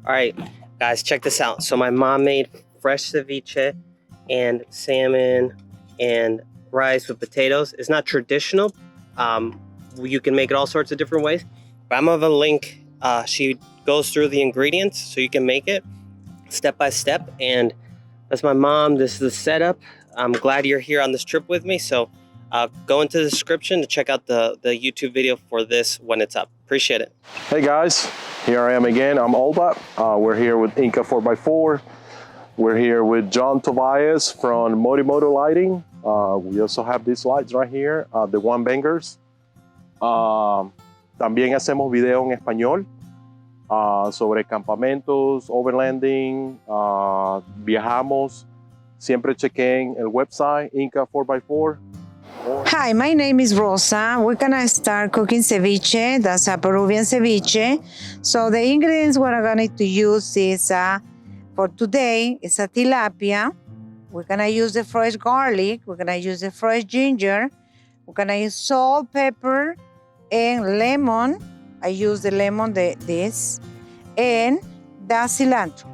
All right, guys, check this out. So my mom made fresh ceviche and salmon and rice with potatoes. It's not traditional. You can make it all sorts of different ways. But I'm gonna link. She goes through the ingredients so you can make it step by step. And that's my mom. This is the setup. I'm glad you're here on this trip with me. So go into the description to check out the YouTube video for this when it's up. Appreciate it. Hey guys, here I am again. I'm Olba. We're here with Inca 4x4. We're here with John Tobias from Morimoto Lighting. We also have these lights right here, the One Bangers. También hacemos video en español sobre campamentos, overlanding, viajamos. Siempre chequen el website Inca 4x4. Hi, my name is Rosa. We're gonna start cooking ceviche. That's a Peruvian ceviche. So the ingredients we're going to use is, for today, is a tilapia. We're gonna use the fresh garlic. We're gonna use the fresh ginger. We're gonna use salt, pepper, and lemon. I use the lemon, this, and the cilantro,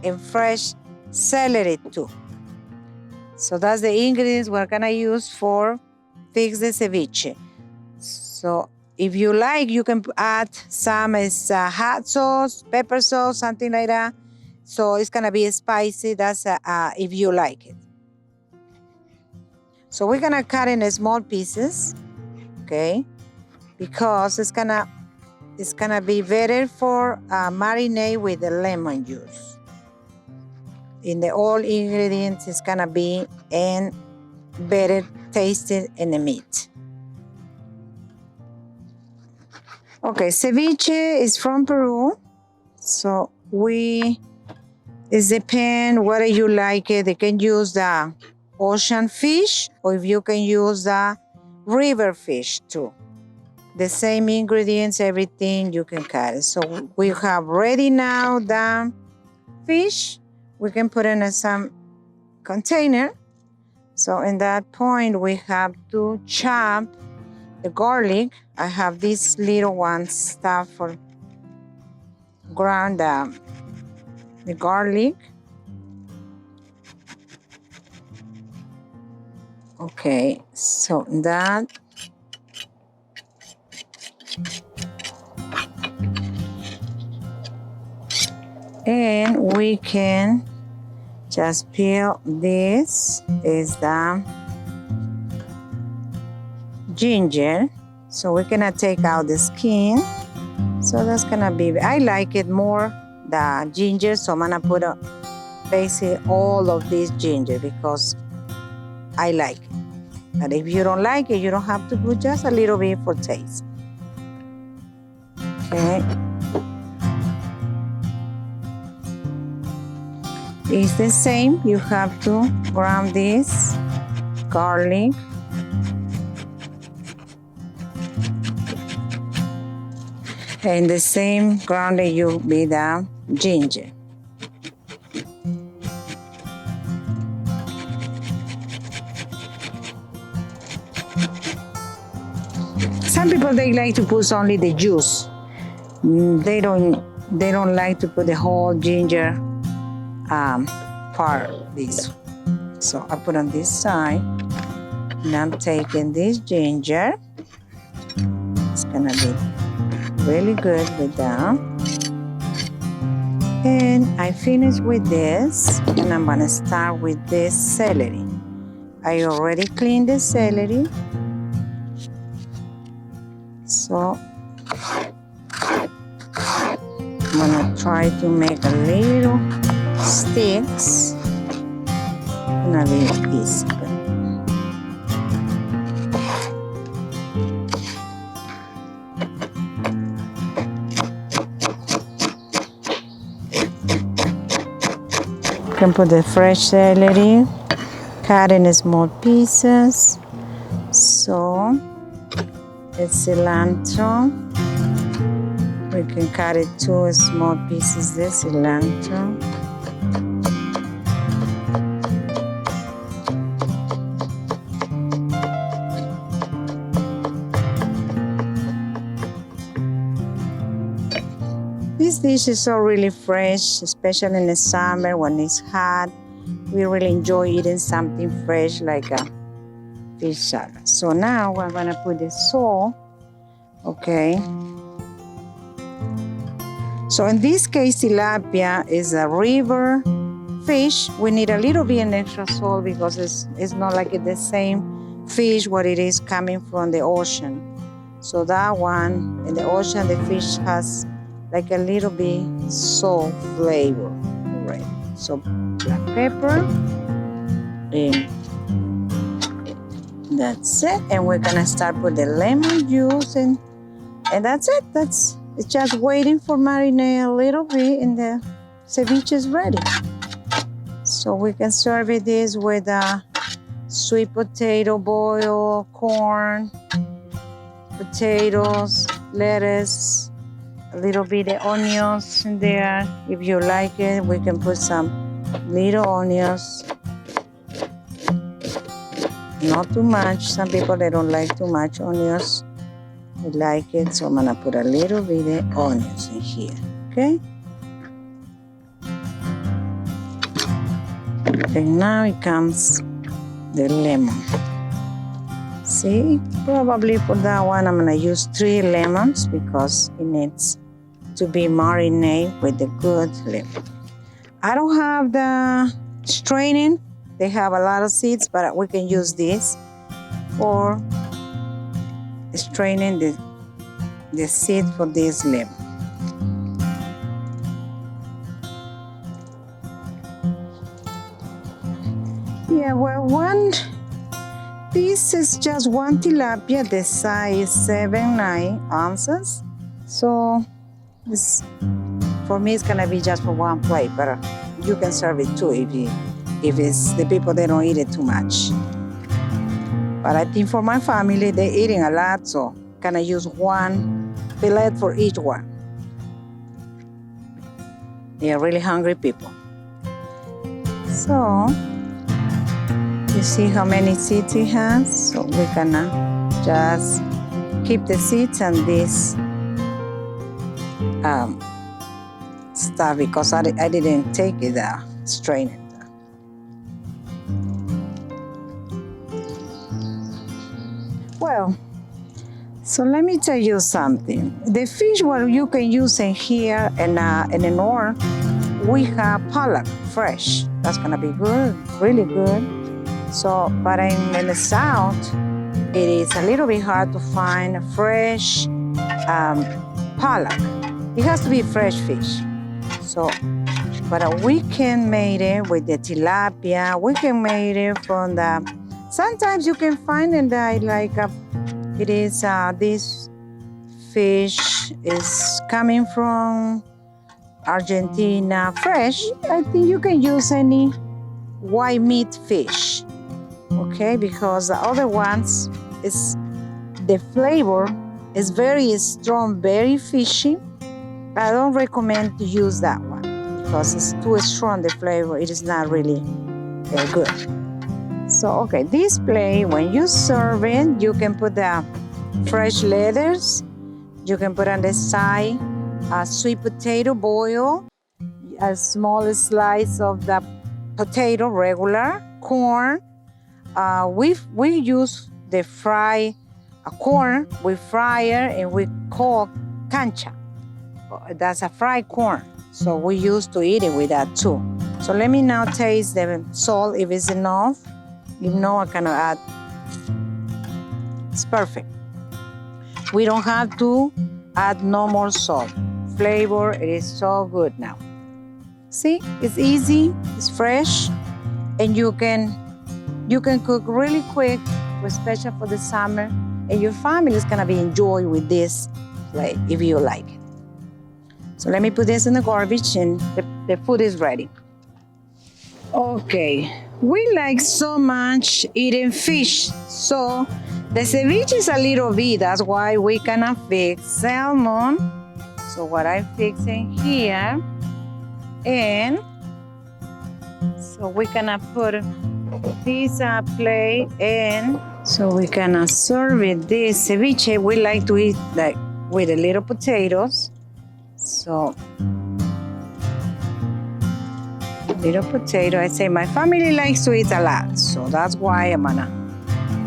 and fresh celery too. So that's the ingredients we're gonna use for fix the ceviche. So if you like, you can add some hot sauce, pepper sauce, something like that. So it's gonna be spicy. That's if you like it. So we're gonna cut in small pieces, okay? Because it's gonna be better for marinate with the lemon juice. In the all ingredients, it's gonna be and better tasted in the meat. Okay, ceviche is from Peru, so it depends whether you like it. They can use the ocean fish, or if you can use the river fish too. The same ingredients, everything you can cut it. So we have ready now the fish. We can put in some container. So in that point, we have to chop the garlic. I have this little one stuff for ground the garlic. Okay, so that. And we can just peel. This is the ginger. So we're gonna take out the skin. So that's gonna be, I like it more, the ginger. So I'm gonna put basically all of this ginger because I like it. But if you don't like it, you don't have to put just a little bit for taste. Okay. It's the same. You have to ground this garlic. And the same grounding you be the ginger. Some people, they like to put only the juice. They don't like to put the whole ginger part of this. So I put on this side, and I'm taking this ginger. It's gonna be really good with that. And I finish with this, and I'm gonna start with this celery. I already cleaned the celery. So I'm gonna try to make a little sticks. Gonna be easy. You can put the fresh celery, cut in small pieces. So it's cilantro. We can cut it 2 small pieces, the cilantro. dish is so really fresh, especially in the summer when it's hot. We really enjoy eating something fresh like a fish salad. So now we're gonna put the salt, okay? So in this case, tilapia is a river fish. We need a little bit of extra salt because it's not like the same fish what it is coming from the ocean. So that one in the ocean, the fish has like a little bit salt flavor already. So black pepper, and that's it. And we're gonna start with the lemon juice, and that's it. It's just waiting for marinate a little bit, and the ceviche is ready. So we can serve it this with a sweet potato boil, corn, potatoes, lettuce, a little bit of onions in there. If you like it, we can put some little onions. Not too much. Some people, they don't like too much onions. I like it, so I'm gonna put a little bit of onions in here, okay? And now it comes the lemon. See, probably for that one, I'm gonna use 3 lemons because it needs to be marinated with the good lemon. I don't have the straining. They have a lot of seeds, but we can use this for straining the seed for this lemon. Yeah, well, this is just one tilapia. The size is 7-9 ounces. So for me, it's gonna be just for one plate, but you can serve it too if it's the people, they don't eat it too much. But I think for my family, they're eating a lot, so gonna use one fillet for each one. They are really hungry people. So you see how many seeds it has? So we're gonna just keep the seeds and this stuff because I didn't take it out, strain it. Well, so let me tell you something. The fish what you can use in here and in the north, we have pollock fresh. That's gonna be good, really good. So, but in the south, it is a little bit hard to find fresh pollock. It has to be fresh fish. So, but we can make it with the tilapia. We can make it from the. Sometimes you can find it like it is this fish is coming from Argentina, fresh. I think you can use any white meat fish. Okay, because the other ones is the flavor is very strong, very fishy. I don't recommend to use that one because it's too strong. The flavor, it is not really good. So okay, this plate when you serve it, you can put the fresh lettuce. You can put on the side a sweet potato boil, a small slice of the potato, regular corn. We use the fry corn. We fry it and we call cancha. That's a fried corn. So we used to eat it with that too. So let me now taste the salt if it's enough. If no, I can add. It's perfect. We don't have to add no more salt. Flavor, it is so good now. See, it's easy, it's fresh, and you can cook really quick, especially for the summer, and your family is gonna be enjoying with this plate if you like it. So let me put this in the garbage, and the food is ready. Okay, we like so much eating fish, so the ceviche is a little bit, that's why we cannot fix salmon. So what I fix in here, and so we're gonna put this plate in, so we're gonna serve it this ceviche. We like to eat like with the little potatoes. So, little potato. I say my family likes to eat a lot, so that's why I'm gonna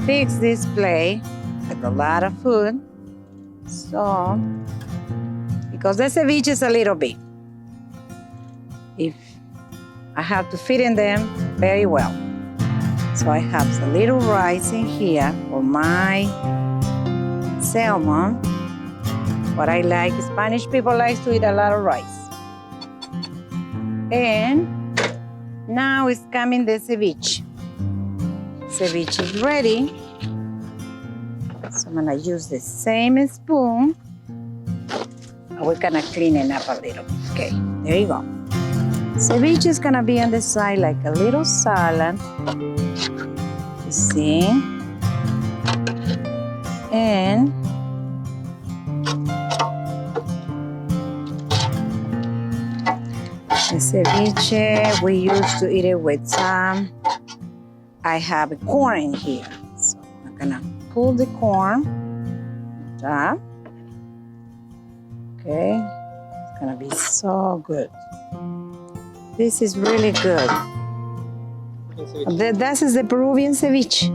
fix this plate with a lot of food. So, because the ceviche is a little big, if I have to fit in them very well. So I have a little rice in here for my salmon. What I like, Spanish people like to eat a lot of rice. And now it's coming the ceviche. Ceviche is ready. So I'm gonna use the same spoon. And we're gonna clean it up a little. Okay, there you go. Ceviche is gonna be on the side like a little salad. You see? And the ceviche, we used to eat it with some. I have corn in here. So I'm gonna pull the corn up. Okay, it's gonna be so good. This is really good. This is the Peruvian ceviche.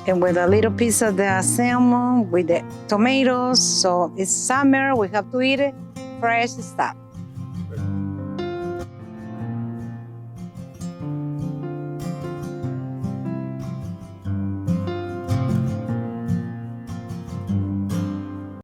And with a little piece of the salmon with the tomatoes. So it's summer, we have to eat it fresh stuff.